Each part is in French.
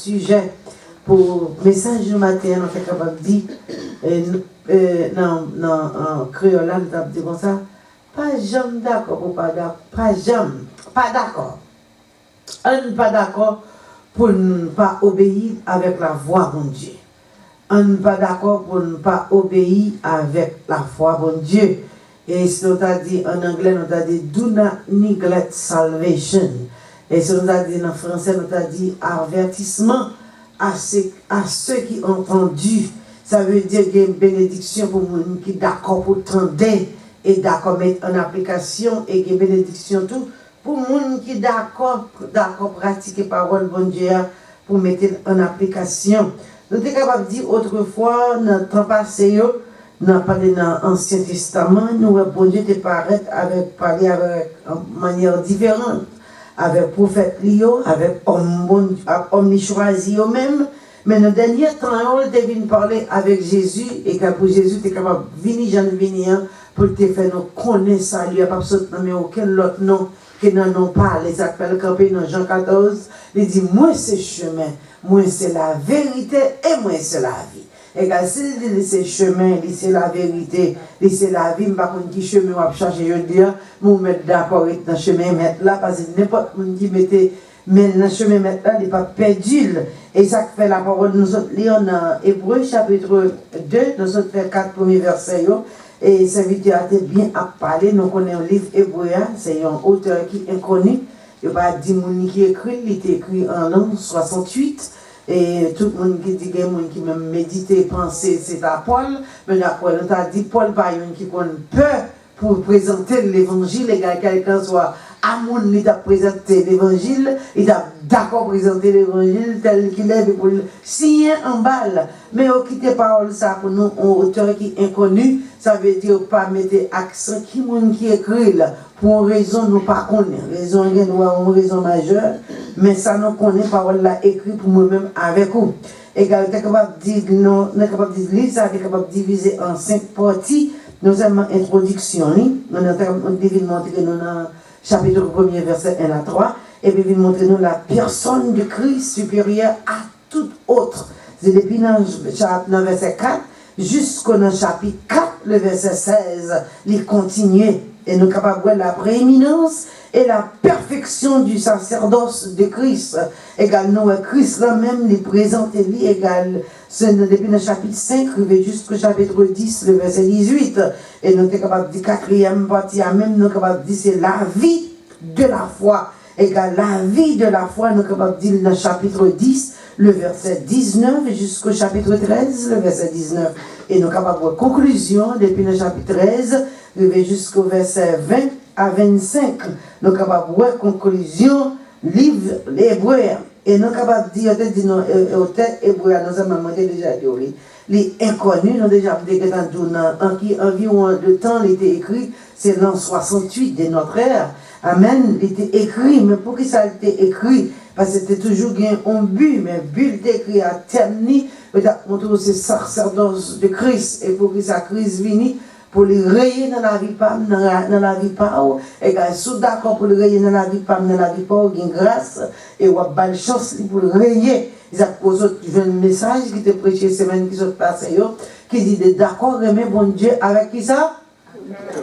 sujet pour message du matin, on est capable de dire, en créole, on a dit comme ça, pas jamais d'accord ou pas d'accord, pas jamais, pas d'accord. On n'est pas d'accord pour ne pas obéir avec la voix de Dieu. On n'est pas d'accord pour ne pas obéir avec la foi de Dieu. Et si on a dit en anglais, on a dit do not neglect salvation. Et si on a dit en français, on a dit avertissement à ceux qui ont entendu. Ça veut dire qu'il y a une bénédiction pour les gens qui sont d'accord pour tendre et d'accord mettre en application et qu'il y a une bénédiction tout pour les gens qui sont d'accord pratiquer la parole de bon Dieu pour mettre en application. Nous sommes capables de dire autrefois, dans le temps passé, nous avons parlé dans l'Ancien Testament, nous avons bon Dieu parlé avec de manière différente, avec prophète Lio, avec homme choisi eux-mêmes. Mais dans le dernier temps, on devait parler avec Jésus et pour Jésus, tu es capable de venir pour te faire nous connaître ça, lui, il n'y a pas besoin de nommer aucun autre nom qui n'en ont pas. Les appels campés dans Jean 14, il dit, moi c'est chemin, moi c'est la vérité et moi c'est la vie. Et quand il dit c'est chemin, c'est la vérité, c'est la vie, je ne sais pas qui chemin on va chercher, je dis, nous mettre d'accord avec le chemin, mettre là, parce que n'importe qui mettait, mais le chemin mettre là, il n'est pas perdu. Et ça fait la parole, nous autres lisons dans Hébreu chapitre 2, nous autres fait 4 premiers versets, et ce vidéo a été bien à parler, nous connaissons un livre hébreu, c'est un auteur qui est inconnu, il n'y a pas 10 personnes qui écrit, il est écrit en langue 68, et tout le monde qui dit, il y a des gens qui même méditer, penser, c'est à Paul, mais d'après, on a dit, Paul, pas un qui a peur pour présenter l'évangile, et quelqu'un soit à mon il a présenté l'évangile, il a d'accord présenté l'évangile tel qu'il est pour signer en balle. Mais au quitter parole ça pour nous, un auteur qui est inconnu, ça veut dire pas mettre accent qui monde qui écrit là, pour une raison nous pas connaît, une raison majeure, mais ça nous connaît parole là écrit pour nous-mêmes avec vous. Et quand on est capable de dire non, on est capable de lire ça, on est capable de diviser en 5 parties, nous avons introduction, on devait montrer que nous avons chapitre 1er, verset 1 à 3, et puis il montre nous la personne de Christ supérieure à tout autre. C'est depuis dans verset 4 jusqu'au chapitre 4, le verset 16, il continue. Et nous sommes capables de voir la prééminence et la perfection du sacerdoce de Christ. Également, Christ là-même, il présente et lui égal. C'est depuis le chapitre 5, jusqu'au chapitre 10, le verset 18. Et nous sommes capables de dire, quatrième partie, même nous sommes capables de dire, c'est la vie de la foi. Égal, la vie de la foi, nous sommes capables de dire dans le chapitre 10, le verset 19, jusqu'au chapitre 13, le verset 19. Et nous sommes capables de voir conclusion, depuis le chapitre 13, jusqu'au verset 20 à 25. Nous sommes capables de voir conclusion, livre l'hébreu. Et nous sommes capables de dire, au texte hébreu, nous avons déjà dit, les inconnus, nous avons déjà dit que environ de temps, il était écrit, c'est l'an 68 de notre ère. Amen, il était écrit, mais pour que ça ait été écrit, parce que c'était toujours un but, mais le but était écrit à terminer, peut-être montrer ce sacerdoce de Christ, et pour que sa crise vienne, pour le rayer dans la vie dans la vie pas et quand sont d'accord pour le rayer dans la vie pas gain grâce et ou a bonne chance pour le rayer ils a posé un message qui te prêché semaine qui sont passé qui dit d'accord aimer bon Dieu avec qui ça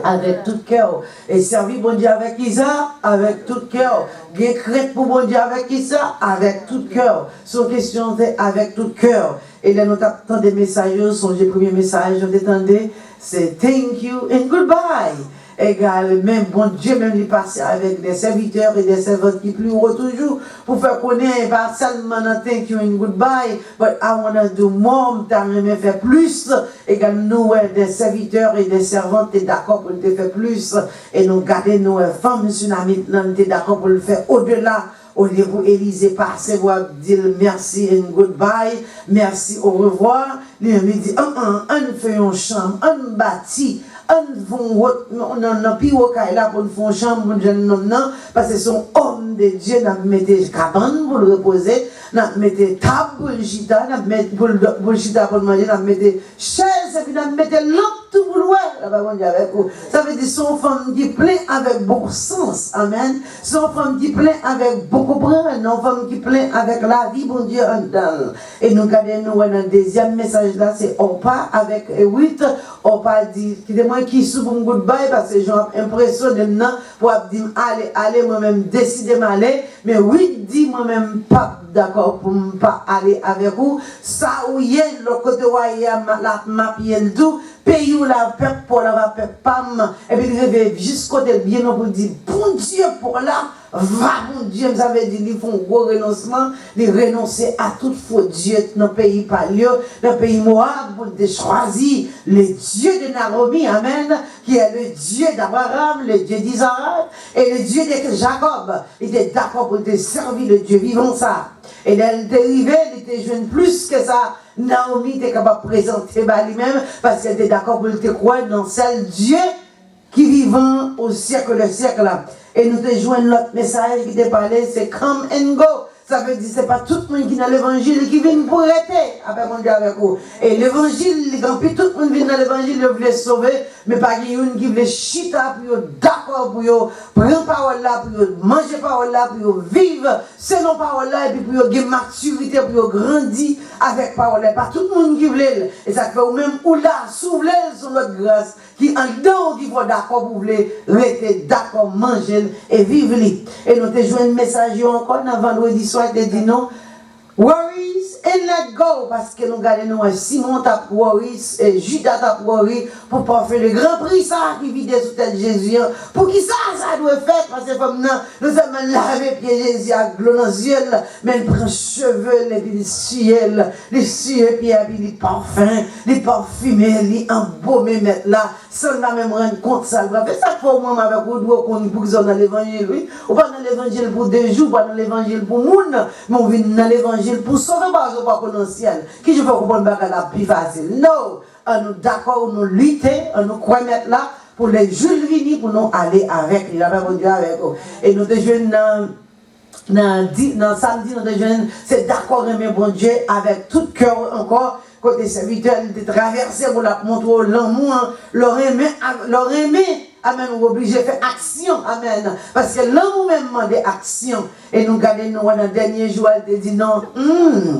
avec tout cœur et servir bon Dieu avec qui ça avec tout cœur gain crainte pour bon Dieu avec qui ça avec tout cœur son question c'est avec tout cœur et là nous t'attendons des messages sont les premiers messages on t'attendait c'est thank you and goodbye. Égal, même bon Dieu, même il passe avec des serviteurs et des servantes qui plus haut toujours pour faire connaître, pas seulement thank you and goodbye, but I want to do more, t'aimerais faire plus. Égal, nous, des serviteurs et des servantes, t'es d'accord pour te faire plus. Et nous garder nos femmes tsunamis, t'es d'accord pour le faire au-delà. Au lieu pour Élysée passer, pour dire merci and goodbye, merci, au revoir, lui dit, on fait une chambre, on bâtit, on n'a plus aucun là pour faire une chambre, pour jeune homme, parce que son homme de Dieu, n'a mis cabane pour le reposer, n'a mis table pour le chita, n'a mis pour le chita pour le manger, n'a mis chaise, et puis n'a mis lampe tout vouloir. Ça veut dire son femme qui plaît avec beaucoup de sens. Amen. Son femme qui plaît avec beaucoup de bras. Son femme qui plaît avec la vie, bon Dieu, en dedans. Et nous regardons nous dans le deuxième message là, c'est Opa avec 8. Opa dit, quittez-moi qui sous mon goodbye parce que j'ai l'impression de maintenant pour dire allez, moi-même décider m'aller. Mais 8 dit moi-même pas d'accord pour ne pas aller avec vous. Ça où y est, le côté où il y a la map, il y a le tout. Pays où la peuple pour la peuple pam. Et puis il rêve jusqu'au bien pour dire, bon Dieu, pour là, va mon Dieu, vous avez dit, ils font un gros renoncement, ils renoncent à tout faux Dieu dans le pays Palio, dans le pays Moab, pour choisir le Dieu de Naomi, amen, qui est le Dieu d'Abraham, le Dieu d'Israël, et le Dieu de Jacob. Il était d'accord pour te servir le Dieu vivant ça. Et elle était arrivée, elle était jeune plus que ça. Naomi était capable de présenter lui-même parce qu'elle était d'accord pour te croire dans celle Dieu qui vivant au siècle le siècle. Et nous te joignons l'autre message qui te parlait, c'est come and go. Ça veut dire, c'est pas tout le monde qui est dans l'évangile qui vient pour arrêter avec mon Dieu avec vous. Et l'évangile, quand tout le monde vient dans l'évangile, il veut sauver, mais pas qu'il y ait une qui veut chita pour d'accord pour prendre parole là, pour manger parole là, pour vivre selon parole là, et puis pour gagner maturité, pour grandir avec parole là. Pas tout le monde qui veut. Et ça fait ou même ou là, s'ouvrir sur notre grâce, qui en dedans, qui va d'accord pour voulez, rester d'accord, manger et vivre. Et nous te jouons un message encore dans vendredi soir. Te dit non, worries and let go, parce que nous regardons Simon t'a worries et Judas t'a worry pour pas faire le grand prix ça qui vide sous tête Jésus. Pour qui ça doit faire, parce que comme nous sommes lavé pied Jésus à l'eau dans les yeux, mais il prend cheveux, et puis les cieux, puis les parfums, les parfumés, les embaumés mettre là, seulement même rendre compte ça. C'est ça pour moi avec vous, qu'on pour qu'ils sont dans l'évangile, oui. Ou pas dans l'évangile pour 2 jours, pas dans l'évangile pour monde, mais on vient dans l'évangile pour sauver, pas pour le ciel. Qui je veux comprendre la plus facile? Non, on nous d'accord, on nous lutter, on nous croit mettre là pour les Jules Vini, pour nous aller avec, il a pas Dieu avec eux. Et nous te jeunes dans samedi, nous te jeunes, c'est d'accord, mais bon Dieu, avec tout cœur encore. Côté serviteur, il était traversé pour la montrer l'amour, leur aimer, amen, ou obligé de faire action, amen. Parce que l'amour même demande action. Et nous regardons, nous, dans le dernier jour, elle dit non,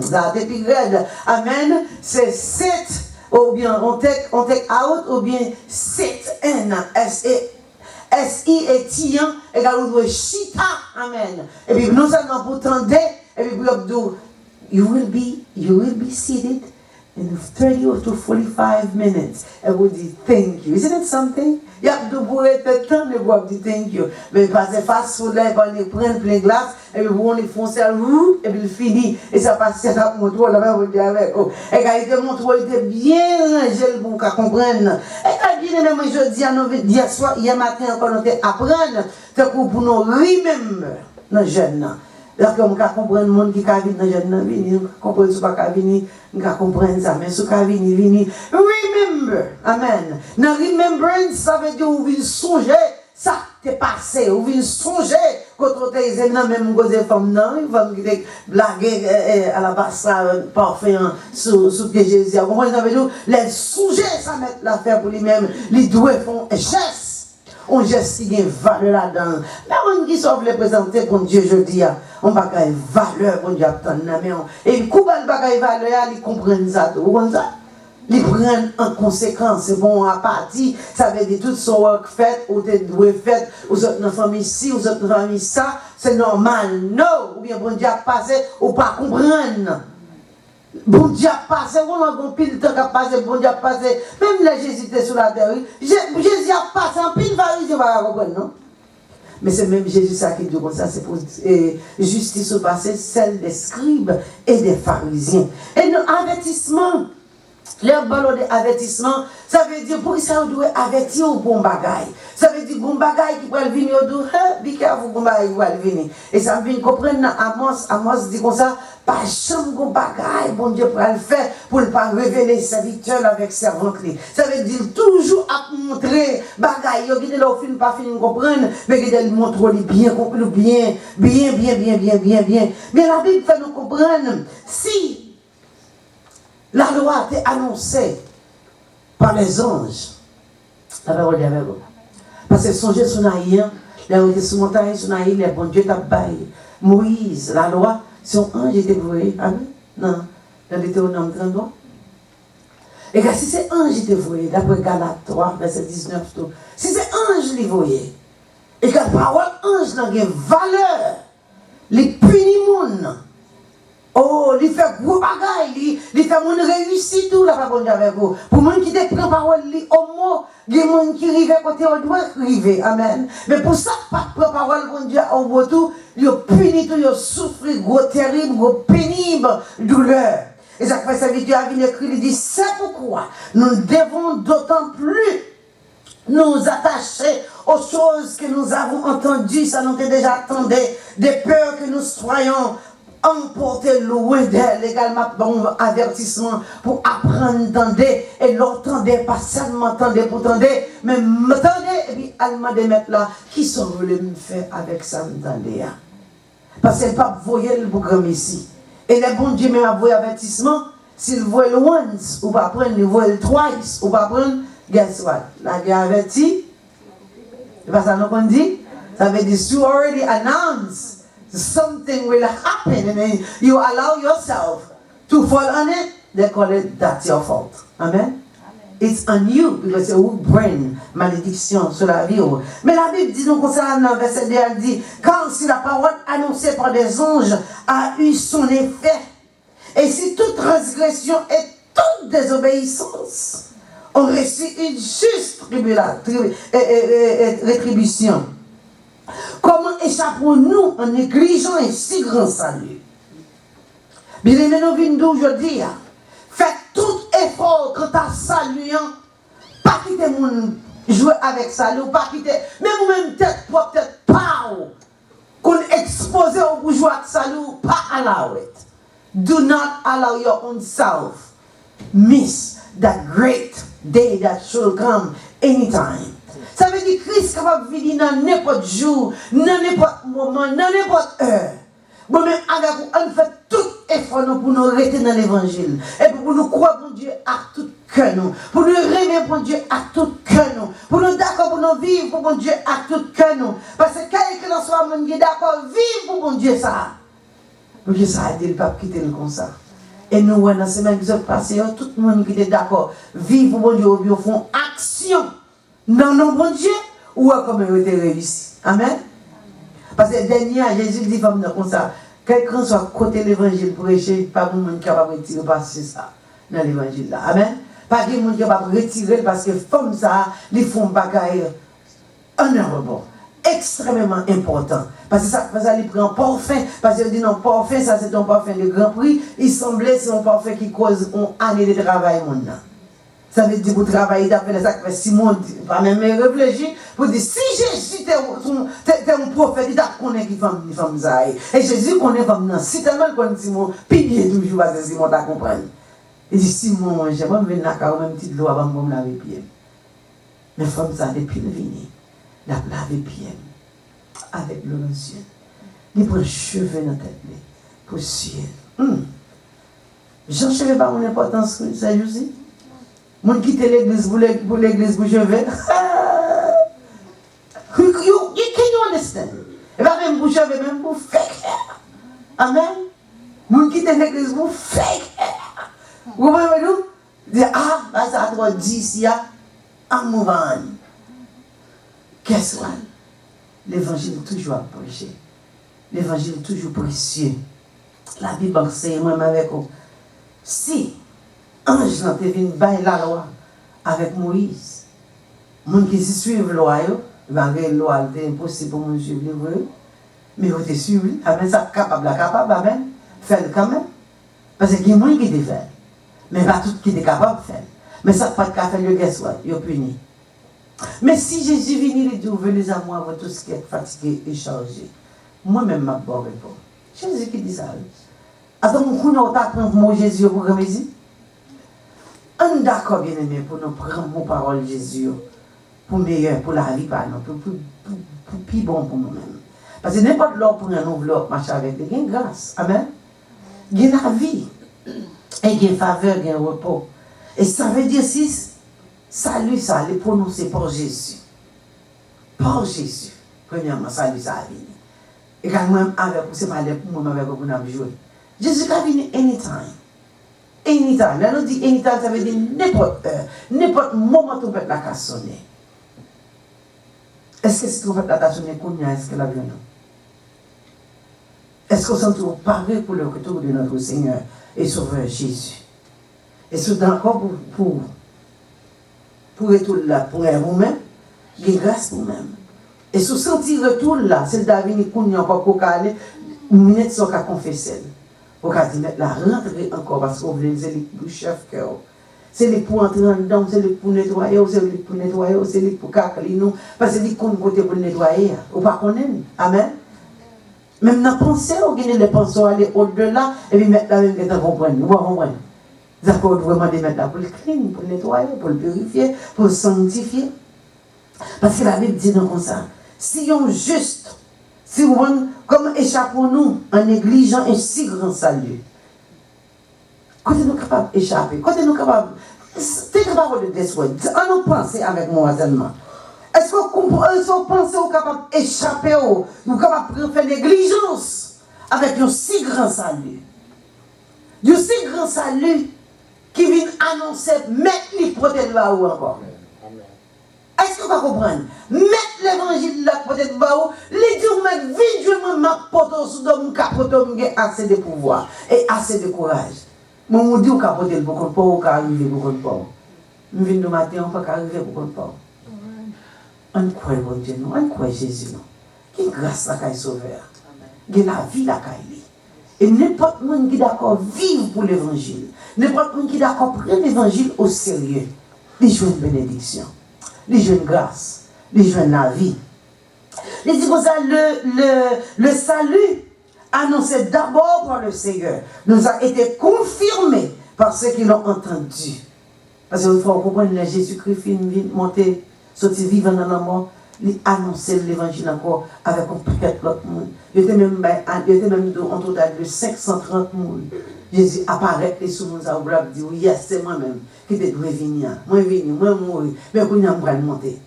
ça a été raide, amen, c'est 7, ou bien on take out, ou bien 7, N, S-I et Tian, égale ou Chita, amen. Et puis, non seulement pour tendre, et puis pour dire, you will be seated in 30 to 45 minutes. And would you thank you? Isn't it something? You have to pour être temps de voir dire thank you. Mais passer face sur l'air, on prend plein de glace, et puis on les fonce à l'eau, et puis il finit. Et ça passe à mon là même dire avec. Et quand il te montre, il était bien rangé pour qu'on comprenne. Et quand il dit même aujourd'hui, hier soir, hier matin, quand on était apprendre, c'est pour nous remember nos jeunes. Lorsque on comprend le monde qui a venu dans le jeune, on comprend ce pas venir, on comprend ça, mais ce qui a venu, remember, amen. Dans remembrance, ça veut dire, on vient songer, ça t'est passé, on vient songer, quand on t'es même gosé femme, non, il va me blaguer à la base, parfait, sous pied Jésus. Vous comprenez, ça veut dire, les songer, ça met l'affaire pour lui-même, les doués font un geste. On geste qui a une valeur là-dedans. Mais on qui sauve les présenter pour Dieu, je dis, on va avoir une valeur pour Dieu. Et le coup de valeur, ils comprennent ça. Vous comprenez ça? Ils prennent en conséquence. C'est bon, à partir, ça veut dire tout son work fait, ou t'es doué fait, ou vous êtes dans la famille ci, ou vous êtes dans la famille ça, c'est normal. Non! Ou bien bon Dieu a passé, ou pas comprendre. Bon Dieu a passé, on a un pile de temps a passé, bon Dieu a passé. Même là, Jésus était sur la terre, Jésus a passé en pile, Jésus va comprendre, non? Mais c'est même Jésus ça qui dit comme ça, c'est pour justice au passé, celle des scribes et des pharisiens. Et nos avertissements, leur ballon d'avertissement, ça veut dire pour ça on doit avertir au bon bagaille. Ça veut dire bon bagaille qui va venir au dos, be careful bon bagaille qui va venir. Et ça veut comprendre Amos dit comme ça, pas jamais bon bagaille, bon Dieu pour le faire, pour ne pas révéler serviteur avec servante. Ça veut dire toujours à montrer bagaille, il y a des pas fini comprendre, mais il y a des montrer bien. Mais la Bible fait nous comprendre si la loi était annoncée par les anges. La parole est avec vous. Parce que songez sur Naïen, les routes sur montagne, sur Naïen, les bons Dieu t'a baillé. Moïse, la loi, son ange était voué. Amen. Non, dans l'Éthéonome 33. Et que si c'est ange était voué, d'après Galates 3, verset 19, tout, si c'est ange les voyait, et que la parole ange n'a pas valeur, les punit moun. Oh, il fait gros bagaille, il fait mon réussite tout la parole avec vous. Pour moun qui te prend parole au mot, il y a moun qui rive côté on doit river. Amen. Mais pour ça pas prend parole bon Dieu au mot tout, il punit tout, il souffre gros terrible, gros pénible douleur. Et ça fait serviteur a venu écrire, il dit c'est pourquoi nous devons d'autant plus nous attacher aux choses que nous avons entendues, ça nous est déjà attendu, des peurs que nous soyons emportés loin d'elle, également bon avertissement pour apprendre, entendre, et l'entendez, pas seulement entendre pour entendre, mais m'entendez, et puis allemand de mettre là, qui sont voulu me faire avec ça, m'entendez. Parce qu'elle pas voyer le programme ici. Et les bons Dieu m'a envoyé avertissement, s'il voit le once, ou pas prendre, il voit le twice, ou pas prendre, guess what? La guerre averti, c'est pas ça qu'on dit? Ça veut dire, you already announced something will happen, and then you allow yourself to fall on it, they call it, that's your fault. Amen? It's on you, because you bring malédiction sur la vie. Mais la Bible dit donc, concernant le verset 2, elle dit, car si la parole annoncée par des anges a eu son effet, et si toute transgression et toute désobéissance ont reçu une juste rétribution, comment échappons-nous en négligeant un si grand salut? Bien aimé, nous venons d'aujourd'hui, faites tout effort quant à saluant, pas quitter mon jouer avec salut, pas quitter, même vous-même peut-être pas, qu'on expose au bourgeois de salut, pas allow it. Do not allow your own self miss that great day that shall come anytime. Ça veut dire que Christ est capable de venir dans n'importe jour, dans n'importe moment, dans n'importe heure. Bon, mais on fait tout effort pour nous rester dans l'évangile. Et pour nous croire pour Dieu à tout cœur. Pour nous rêver pour Dieu à tout cœur. Pour nous d'accord pour nous vivre pour Dieu à tout cœur. Parce que quel que soit mon Dieu d'accord, vivre pour Dieu ça. Pour Dieu ça a été le pape quitter le comme ça. Et nous, dans la semaine qui s'est passée, tout le monde qui était d'accord, vivre pour Dieu, ils font action. Non, non, bon Dieu, ou comme ils ont été réussi. Amen. Parce que dernier, Jésus dit comme ça, quelqu'un soit côté l'évangile pour prêcher, pas de monde capable de retirer passer ça dans l'évangile là. Amen. Pas de monde capable de retirer parce que comme ça, ils font bagaille honorable, extrêmement important. Parce que ça, il prend parfum, parce qu'il dit non, parfum, ça c'est un parfum de grand prix. Il semblait que c'est un parfum qui cause une année de travail maintenant. Ça veut dire pour travailler d'après ça que Simon pas même réfléchir pour dire si Jésus était un prophète, il connaît qui femme ça. Et Jésus connaît comme non, si tellement connaît Simon, pied toujours parce que Simon t'a compris. Il dit Simon, j'ai pas venir là même petite loi avant de me laver pied. Mais femme ça depuis le vini, la laver pied avec le monsieur. Il prend cheveux dans la tête pour suer. Jean cheveux pas mon importance ça aussi. Mon quitte l'église pour l'église pour je vais. Can you understand? Et pas même pour cheveux, même pour fake hair. Amen. Mon quitte l'église pour fake hair. Vous voyez nous? Dire bah ça doit dire ici en mouvant. Qu'est-ce que l'évangile toujours à prêcher. L'évangile toujours précieux. La Bible enseigne moi avec vous. Si ange n'a pas venu bailler la loi avec Moïse. Les gens qui suivent la loi, la loi est impossible pour nous suivre. Mais vous êtes suivre, amen, ça capable, amen, faire quand même. Parce qu'il y a des gens qui te fait. Mais pas tout qui est capable de faire. Mais ça pas de faire le guess what, il est puni. Mais si Jésus vient et dit, venez à moi, vous tous qui êtes fatigués et chargés. Moi-même, je ne vais pas répondre. Jésus qui dit ça. Attends, vous n'avez pas Jésus pour Jésus. On est d'accord, bien aimé, pour nous prendre vos paroles, Jésus, pour meilleur, pour la vie, pour plus bon pour nous-mêmes. Parce que n'importe l'heure pour nous vouloir marcher avec lui, il y a une grâce. Amen. Il y a la vie. Et il y a une faveur, il y a un repos. Et ça veut dire, si salut ça, les prononcé par Jésus. Par Jésus. Premièrement, salut ça a venu. Et quand moi avec vous, c'est pas pour moi avec vous qu'on a joué. Jésus a venu anytime. Anytime. Là, on dit anytime, ça veut dire n'importe heure, n'importe moment où la casse sonner. Est-ce que si tu fais la casse sonner, est-ce que la vient? Est-ce qu'on s'en trouve paré pour le retour de notre Seigneur et Sauveur Jésus? Et c'est encore pour retour là, pour vous-même, il y a grâce pour vous-même. Et sous sentir retour là, c'est David qui n'a pas calé, minute sans qu'à confesser. Pour qu'à dire la rentrer encore parce qu'on veut c'est le chef cœur. C'est les pour entrer dedans, c'est les pour nettoyer, c'est les pour nettoyer, c'est les pour caler nous parce que les côté pour nettoyer. Ou pas connaître. Amen. Même dans pensée, on gagne les pensées aller au-delà et puis mettre la même que comprendre. Nous comprendre. D'accord, vraiment de mettre là pour le clean, pour le nettoyer, pour le purifier, pour le sanctifier. Parce que la Bible dit comme ça. Si on juste, si on, comme échappons-nous en négligeant un si grand salut. Quand nous sommes capables d'échapper, quand nous sommes capables, t'es capable de détruire. On nous pense avec moi tellement. Est-ce qu'on pense qu'on est capable d'échapper, nous sommes capables de faire négligence avec un si grand salut. Un si grand salut qui vient annoncer, mettre les protèges là où encore. Est-ce que vous comprenez? Mettre l'évangile là, peut-être là, les dire, mettre vite, ma poto sous mon capote, j'ai assez de pouvoir et assez de courage. Moi, je dis, capote, le bon pas, ou arriver pour le pas. Je viens de matin, on ne peut pas arriver pour le pas. On croit bon Dieu, on croit Jésus. Qui grâce la caille sauveur. Qui la vie la caille. Et n'importe qui est d'accord vivre pour l'évangile. N'importe qui est d'accord prendre l'évangile au sérieux. Les jouer une bénédiction. Les jouer une grâce. Les jouer la vie. Les dit comme ça, le salut annoncé d'abord par le Seigneur nous a été confirmé par ceux qui l'ont entendu. Parce qu'il faut comprendre que Jésus-Christ vient monter, sortir vivant dans la mort, il annonçait l'évangile encore avec un paquet d'autres monde. Il était même en total de 530 monde. Jésus apparaît et sous nous a dit, oui, c'est moi-même qui te dois venir. Moi venir, moi mourir, mais qu'on a pas monter.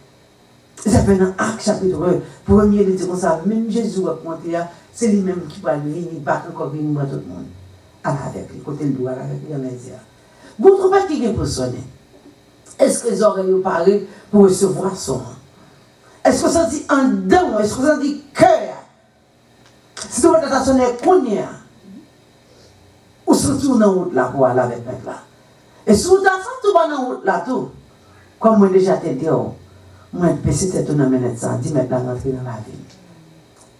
Ça fait dans Actes chapitre 1, premier il dit comme ça, même Jésus va monter, c'est lui-même qui va venir, pas encore venir moi tout le monde. Avec lui, côté le doigt, avec lui, vous ne trouvez pas qui est pour sonner? Est-ce que les oreilles vous parlent pour recevoir son? Est-ce que ça dit en dedans? Est-ce que ça dit cœur? Si vous êtes sonné, qu'on y a? Ou se retourne en route là pour aller avec mec là? Et si vous êtes en route là, tout, comme moi déjà t'ai dit, moi, je peux te nommer ça, dis maintenant rentrer dans la vie.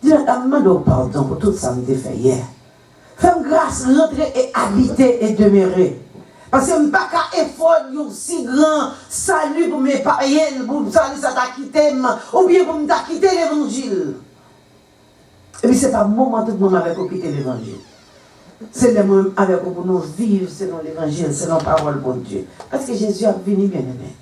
Dis maintenant pardon pour tout ça que j'ai fait hier. Fais-moi grâce, rentrer et habiter et demeurer. Parce que je ne peux pas effort un si grand salut pour mes païens, pour salut ça t'a quitté, ou bien pour me quitter l'évangile. Et puis ce n'est pas le moment tout le monde avec vous quitter l'évangile. C'est le moment avec vous pour nous vivre selon l'évangile, selon la parole de Dieu. Parce que Jésus a venu bien aimé.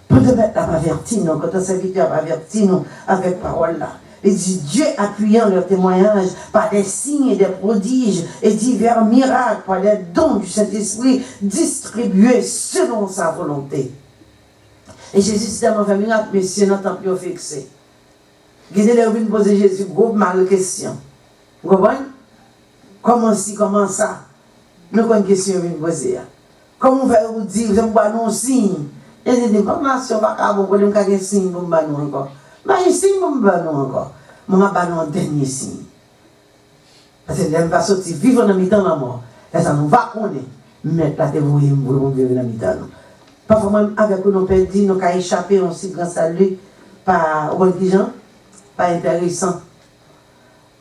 Pour te mettre à avertir nous, quand un serviteur a averti nous avec parole là. Il dit Dieu appuyant leur témoignage par des signes et des prodiges et divers miracles, par des dons du Saint-Esprit distribués selon sa volonté. Et Jésus s'est tellement fait miracle, mais si on n'entend plus fixé. Guidez les venus poser Jésus, gros mal question. Vous comprenez? Comment si, comment ça? Nous avons une question venue poser. Comment vous dire, vous avez un signe? Et il dit, comment si on va vous avez un signe pour nous encore? Mais ici, je ne vais pas encore. Je vais pas un dernier signe. Parce que je ne vais pas sortir vivre dans le temps de la mort. Et ça nous va connaître. Mais là, vous voyez, vous vivre dans le temps. Parfois, même avec nous, nous dit, nous avons échappé un si grand salut par religion, pas intéressant.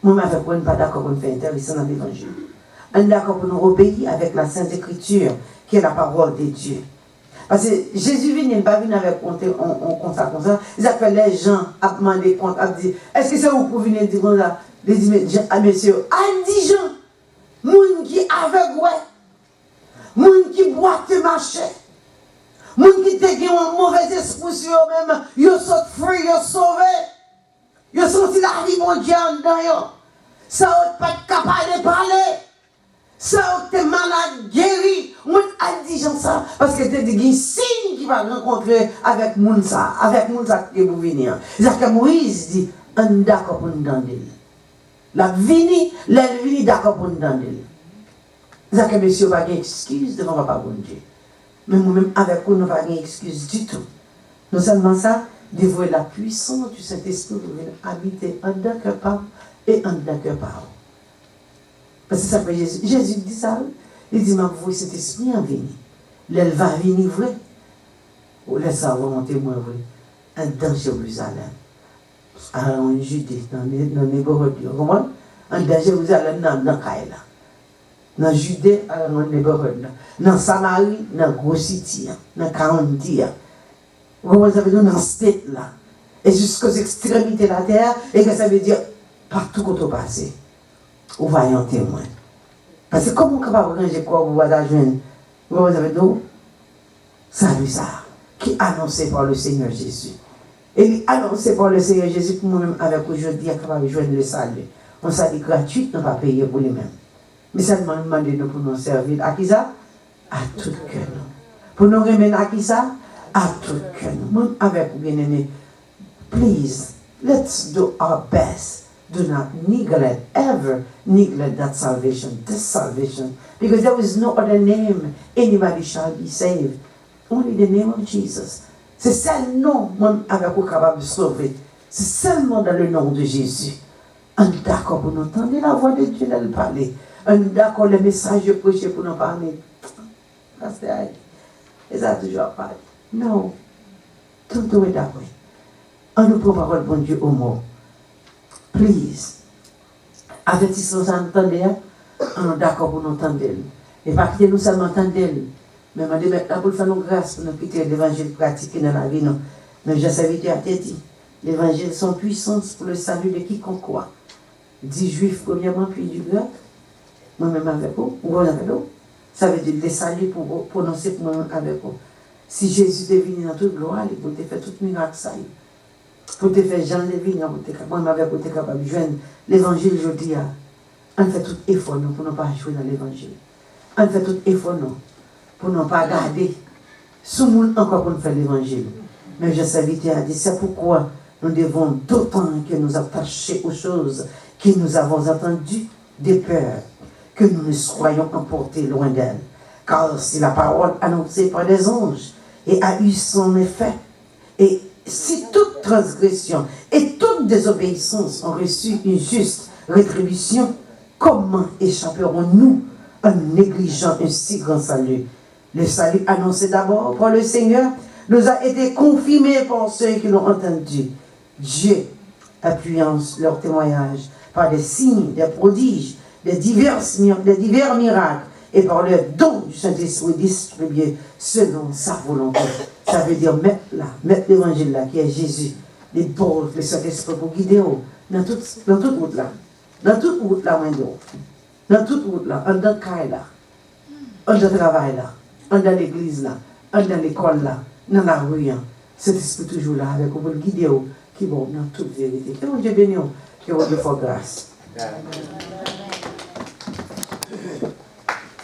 Moi, avec vous, je ne suis pas d'accord pour nous faire intéressant dans l'évangile. On est d'accord pour nous obéir avec la Sainte Écriture, qui est la parole de Dieu. Parce que Jésus il n'est pas venu avec compte comme ça. Ils appellent les gens à demander compte, à dire, est-ce que c'est vous pour venir dire comme ça? Ils disent, ah monsieur, à 10 gens, moun qui aveugle, moun qui boit te marché, moun qui te gagne un mauvais esprit sur eux-mêmes, ils sont free, ils sont sauvés, ils sont sortis la vie mon Dieu en dedans. Ça n'a pas être capable de parler. Ça, t'es malade, guéri. Moi, à 10 gens, ça ça, parce que tu dis, signe qui va rencontrer avec Mounsa, qui va venir. C'est-à-dire que Moïse dit, on d'accord pour nous donner. La vini d'accord pour nous donner. C'est-à-dire que monsieur n'a pas d'excuse devant papa bon Dieu. Mais nous-mêmes, avec nous, nous n'avons pas d'excuse du tout. Non seulement ça, dévouer la puissance du Saint-Esprit pour venir habiter en d'un cœur par et en d'un cœur par. Parce que ça fait Jésus. Jésus dit ça. Il dit, ma voix, cet esprit en venir. L'elle va venir vrai. Ou laisse ça remonter moins vrai. Dans Jérusalem. En Judée, dans les neighborhoods. Vous comprenez? Dans Jérusalem, dans Kaila. Dans Judée, dans les neighborhoods. Dans Samarie, dans Gros City. Dans 40. Vous comprenez? Ça veut dire dans state là. Et jusqu'aux extrémités de la terre. Et que ça veut dire partout où tu passes. Ou voyons témoin. Parce que comment on est capable de ranger quoi vous voyez la jeune? Vous avez nous? Salut ça. Qui est annoncé par le Seigneur Jésus. Et annoncé par le Seigneur Jésus pour nous-mêmes avec aujourd'hui, capable de joindre le salut. On salut gratuit, on va payer pour lui-même. Mais ça demande de nous pour nous servir. À qui ça? À tout cœur. Pour nous remettre à qui ça? À tout cœur. Même avec vous, bien-aimés. Please, let's do our best. Do not ever neglect that salvation, this salvation. Because there is no other name anybody shall be saved. Only the name of Jesus. C'est seul nom, même avec vous capable de sauver. C'est seulement dans le nom de Jésus. Un d'accord pour nous entendre la voix de Dieu dans le parler. Un d'accord le message de prêcher pour nous parler. Et ça a toujours parlé. Non. Don't do it that way. On nous prend parole, bon Dieu, au mot. Please. Avertissons ça, entendez, on est d'accord pour nous entendre. Et pas quitter nous seulement entendre, mais on dit maintenant pour faire nos grâces, pour nous quitter l'évangile pratiqué dans la vie. Non. Mais je savais que tu as dit, l'évangile son puissance pour le salut de quiconque quoi. 10 juifs premièrement, puis du grec. Moi-même avec vous, ou vous avec vous. Ça veut dire les saluts pour prononcer pour moi avec vous. Si Jésus est venu dans toute gloire, il peut te faire tout miracle ça. Pour te faire Jean Lévin, moi avec vous, tu es capable de joindre l'évangile aujourd'hui. On fait tout effort pour ne pas jouer dans l'évangile. On fait tout effort pour ne pas garder sous le monde encore pour nous faire l'évangile. Mais je savais que tu as dit, c'est pourquoi nous devons d'autant que nous attacher aux choses que nous avons entendues des peurs, que nous ne soyons emportés loin d'elles. Car si la parole annoncée par les anges et a eu son effet, et si toute transgression et toute désobéissance ont reçu une juste rétribution, comment échapperons-nous en négligeant un si grand salut? Le salut annoncé d'abord par le Seigneur nous a été confirmé par ceux qui l'ont entendu. Dieu, appuyant leur témoignage par des signes, des prodiges, des divers miracles et par le don du Saint-Esprit distribué selon sa volonté. Ça veut dire mettre l'évangile là, qui est Jésus, les pauvres, le Saint-Esprit pour guider dans toute route là. Dans toute route là, dans toute route là, en dans le caille là, en dans le travail là, en dans l'église là, en dans l'école là, dans la rue. Cet esprit toujours là avec vous pour le guider qui vont dans toute vérité. Que Dieu bénisse, que Dieu fasse grâce.